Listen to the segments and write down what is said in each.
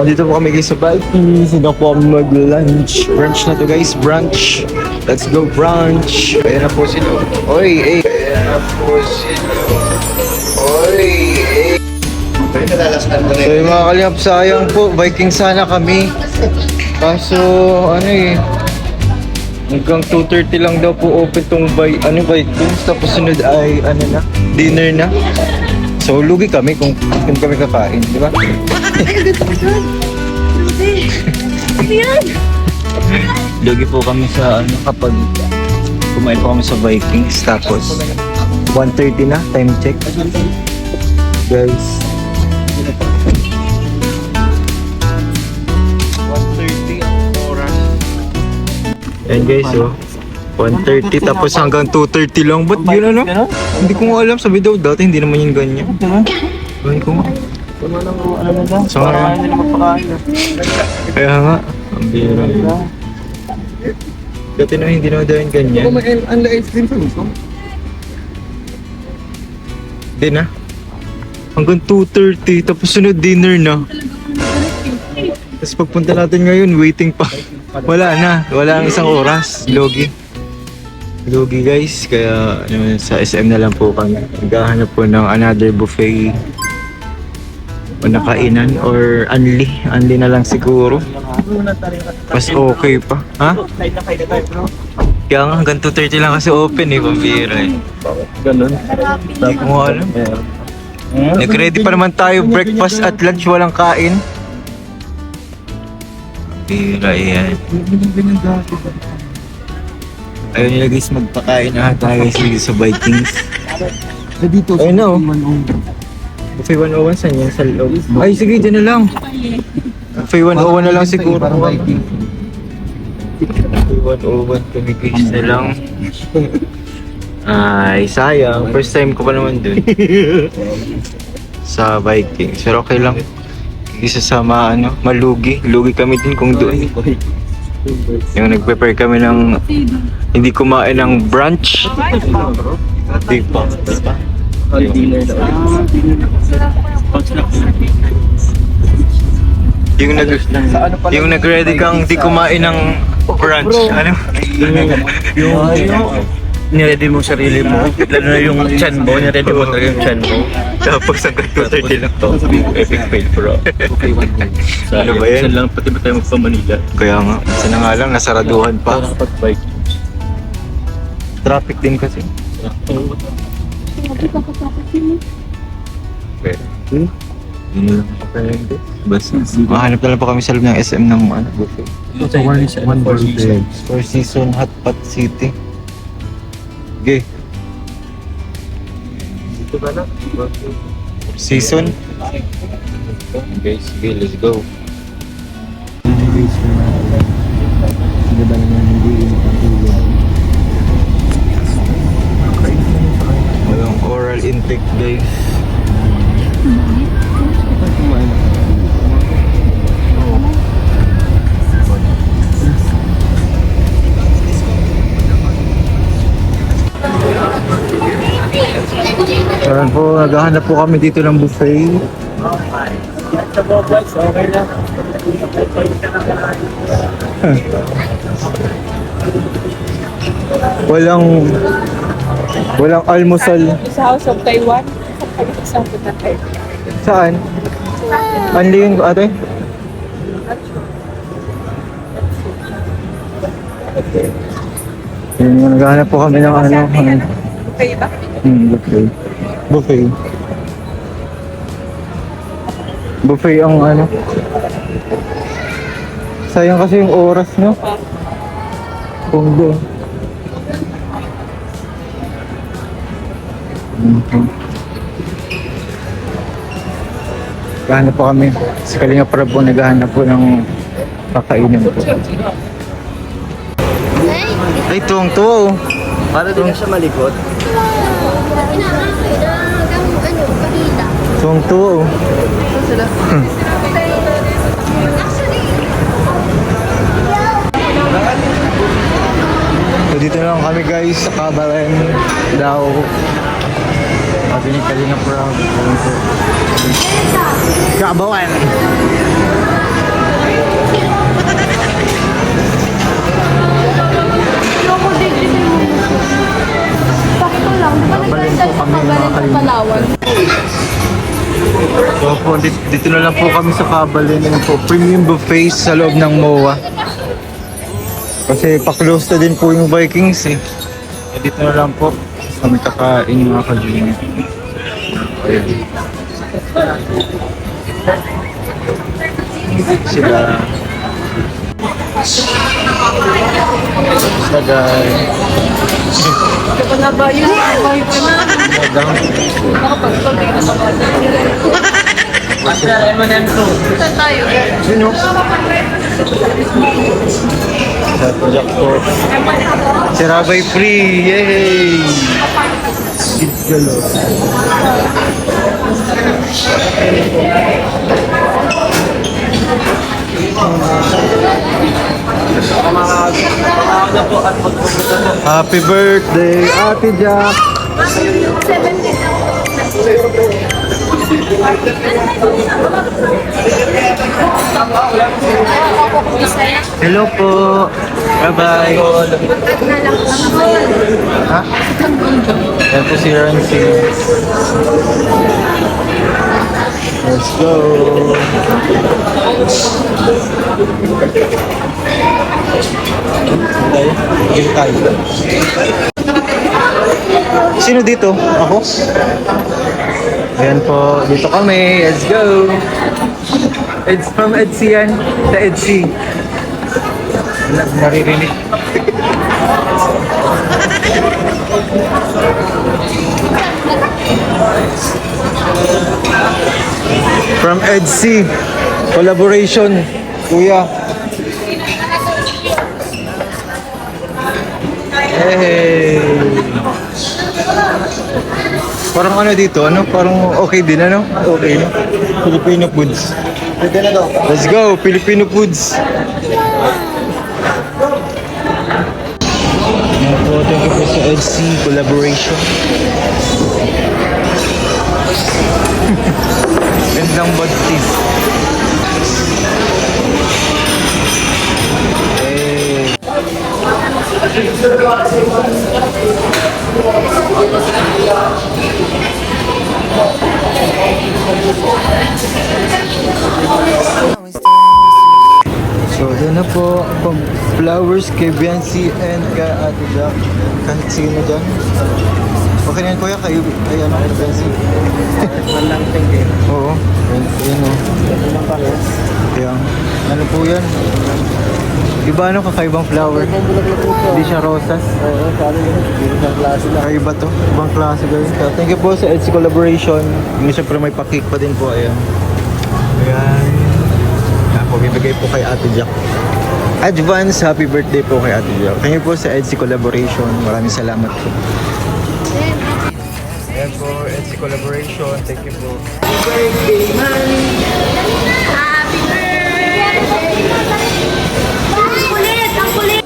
Dito po kami guys sa Balti. Sino po kami mag-lunch. Brunch na to guys, brunch. Let's go brunch. Ayan na po sila. Oy, eh. Ayan na po sila. Oy, eh. So yung mga kalingap, sayang po. Viking sana kami. Kaso, ano eh. Hanggang 2:30 lang daw po open tong Vikings. Tapos sunod ay, ano na, dinner na. So, lugi kami kung kami kakain, di ba? Lugi po kami sa ano kapag kumain po kami sa Vikings. Tapos, 1:30 na, time check. Guys. 1:30 ang oras. Ayan guys, oh. 1:30 tapos hanggang 2:30 lang. Ba't yun ano? Hindi ko nga alam. Sabi daw dati hindi naman yung ganyan. Hindi ko nga. So, kaya nga. Ang bira. Dati na hindi naman daw yung ganyan. Ang ice cream sa gusto? Hindi na. Hanggang 2:30 tapos sunod dinner na. Tapos pagpunta natin ngayon, waiting pa. Wala na. Wala ang isang oras. Logi guys, kaya sa SM na lang po kami. Naghahanap po ng another buffet o nakainan or unli na lang siguro. Mas okay pa. Ha? Kaya nga hanggang 2:30 lang kasi open eh, pambira eh. Ganun. Hindi ko nga alam. Nag-ready pa naman tayo, breakfast at lunch, walang kain. Pambira yan. Ayaw nila guys magpakain na tayo guys dito sa Vikings. Dito Ayun na oh. Buffet 101 saan yan? Sa loob. Ay sige, dyan na lang. Buffet 101 na lang siguro. Viking. Buffet 101 kami guys na lang. Ay sayang, first time ko pa naman dun. Sa Vikings. Pero okay lang. Isa sa malugi. Lugi kami din kung doon. Yung nag-prepare kami ng hindi kumain ng brunch. Di pa. Yung nag-ready kang di kumain ng brunch. Ano? Yung niready mo sarili mo, lalo na yung chan mo, niready mo talaga yung chan mo. Tapos hanggang 2:30 lang to. Epic fail bro. Ano ba yan? Saan lang, pati ba tayo magpa-Manila? Kaya nga, isa na nga lang, nasaraduhan pa. Traffic din kasi. Basta, mahanap na lang po kami sa loob ng SM ng buffet. Four Seasons Hot Pot City. Okay. Dito ba na? Season? Okay, sige, let's go. Walang oral intake guys. Ayan po, naghahanap po kami dito ng buffet. Okay na. Walang almusal. Sa House of Taiwan, sa Taiwan. Saan? Anli yun ate? Yun, naghahanap po kami ng Okay ba? buffet. Buffet. Buffet ang sayang kasi yung oras nyo. Kung doon. Naghahanap po kami. Sa Kalinga Prab po naghahanap po ng kakainin po. Ay, tuwang-tuwa oh. Para din siya malikot. Tuwang-tuwa oh. Sila. So dito na lang kami guys sa Kabalan daw. Sabi ni Kalinga Prab. Kabawan. Dito na lang po kami sa Kabalin po. Premium buffet sa loob ng MOA. Kasi pa-close na din po yung Vikings eh. Dito na lang po kami kakain mga ka-junior. Ayan. Sila. Sila guys. Ito na ba yun? Bahay pa na. Madam. Nakapagpagay na sa bata. Saan tayo? Sino? Sa project po. Si Rabay Free! Yay! Kids galore. Happy birthday, Ate Jack! Hello po! Bye-bye! Ha? Yan po si Rancy. Let's go! Tayo. Sino dito? Ako? Ayan po, dito kami. Let's go! It's from Etsy yan. Sa Etsy. Naririnig. From Etsy. Collaboration. Kuya. Hey. Parang ano dito, ano? Parang okay din, ano? Okay, no? Filipino foods. Pwede na daw. Let's go, Filipino foods. Yan po, thank you po sa LC collaboration. Gandang bad tip. So, doon na po pag flowers kay Biancy and kay Ate Jack. Kahit sino dyan. Okay na yan kuya, kay ano, kay Biancy. Walang tingin. Oo, yun o. Kaya, ano po yan? Iba ano, kakaibang flower. Hindi siya rosas. Oo, sabi ko, ibang klase lang. Kakaiba to, ibang klase guys. So, thank you po sa Etsy collaboration. Yung siyempre may pa-cake pa din po, ayan. Ayan. Yan po, bibigay po kay Ate Jack. Advance happy birthday po kay Ate Jack. Thank you po sa Etsy collaboration. Maraming salamat po. Ayan po, Etsy collaboration. Thank you po. Happy birthday! Ang kulit! Ang kulit!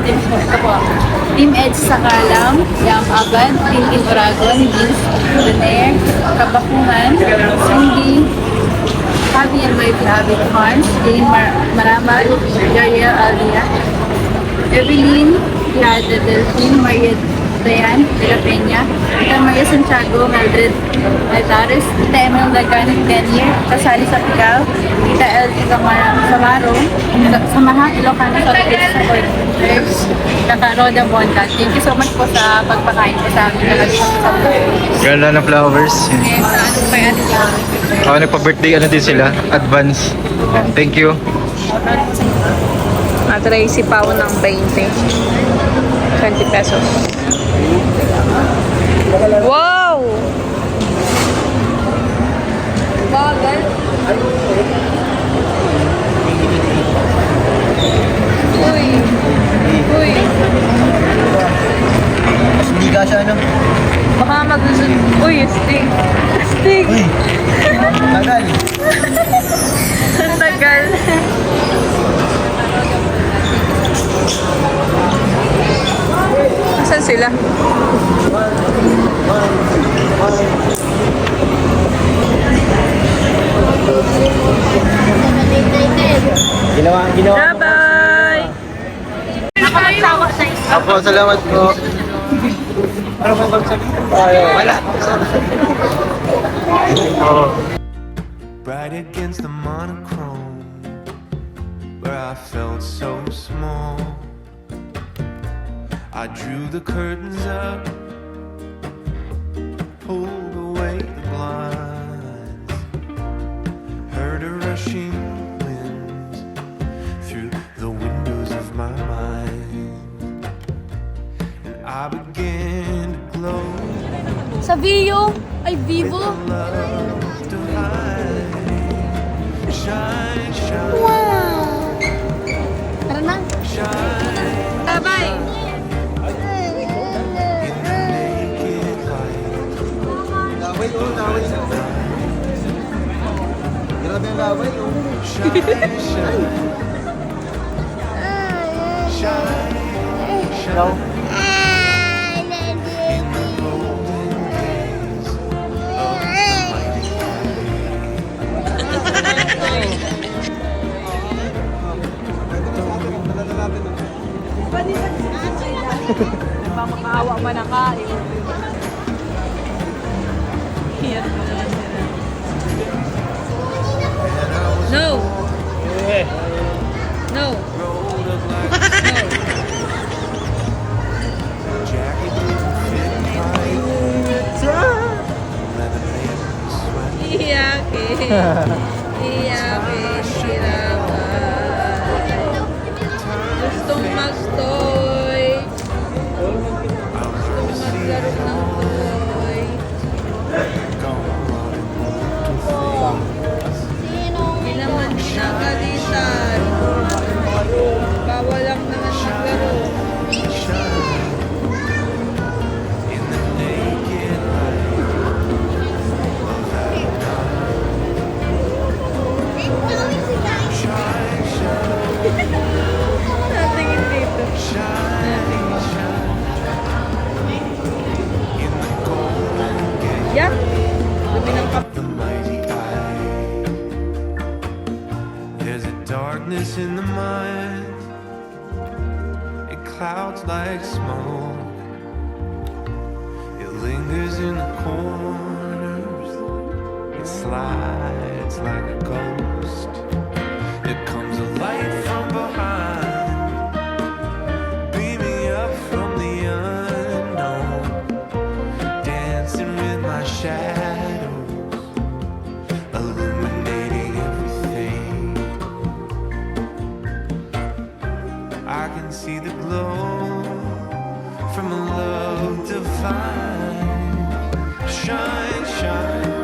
team ko. Ito po. Team Edge sa Kalam, Yam Abad, Team Uragon, Vince Benair, Kabakungan, Cindy, Javi and Wife Rabbit Farms, Jane Maramal, Daria Alia, Evelyn, Yada Delphine, Maria Dayan, De La Peña, Tita Maria Santiago, Mildred Altares, Tita Emil Lagan, Denier, kasali sa Pigaw, Tita Elsie Samaro, Samaha Ilocano sa Pagkita sa Orders, Kaka Roda Bonda. Thank you so much po sa pagpakain po sa amin talaga sa Ganda ng flowers. and sa ano pa yan. Ako nagpa-birthday ano din sila, advance. Thank you. Matry si Pao ng 20. 20 pesos. Wow! Bagal. Uy. Uy. Hindi ka siya, ano? Baka maglusot. Uy, sting. Sting. Tagal. Ang tagal. Asan sila? Ginawa. Bye-bye! Apo, salamat po. Ano ba magsabihin? Wala. Right against the monochrome, where I felt so small. I drew the curtains up, pulled away the blinds, heard a rushing wind through the windows of my mind, and I began to glow Sa Vio, ay Vivo. with love divine. Shine, shine, Tara na. shine. Bye-bye. In the naked light, Laway, oh, laway. Grabe ang laway, oh. shine, shine, shine, shine. In the golden days of the mighty Makakaawa man ang kain. Yan mo na sila. No! No! road of life. No! Jacket didn't fit right. Leather made me sweat. Iyakin. Iyakin sila ba? Gustong mag-toy. Gustong maglaro ng toy. Hindi naman sinagalitan. Bawal lang naman maglaro. In the naked light of that night. Shine, shine, Natingin dito. shine, shine. In the golden gate Yak! Dumi ng of the mighty eye. There's a darkness in the mind. It clouds like smoke. It lingers in the corners. It slides like a ghost. It comes alight from behind, beaming up from the unknown, dancing with my shadows, illuminating everything. I can see the glow from a love divine. Shine, shine,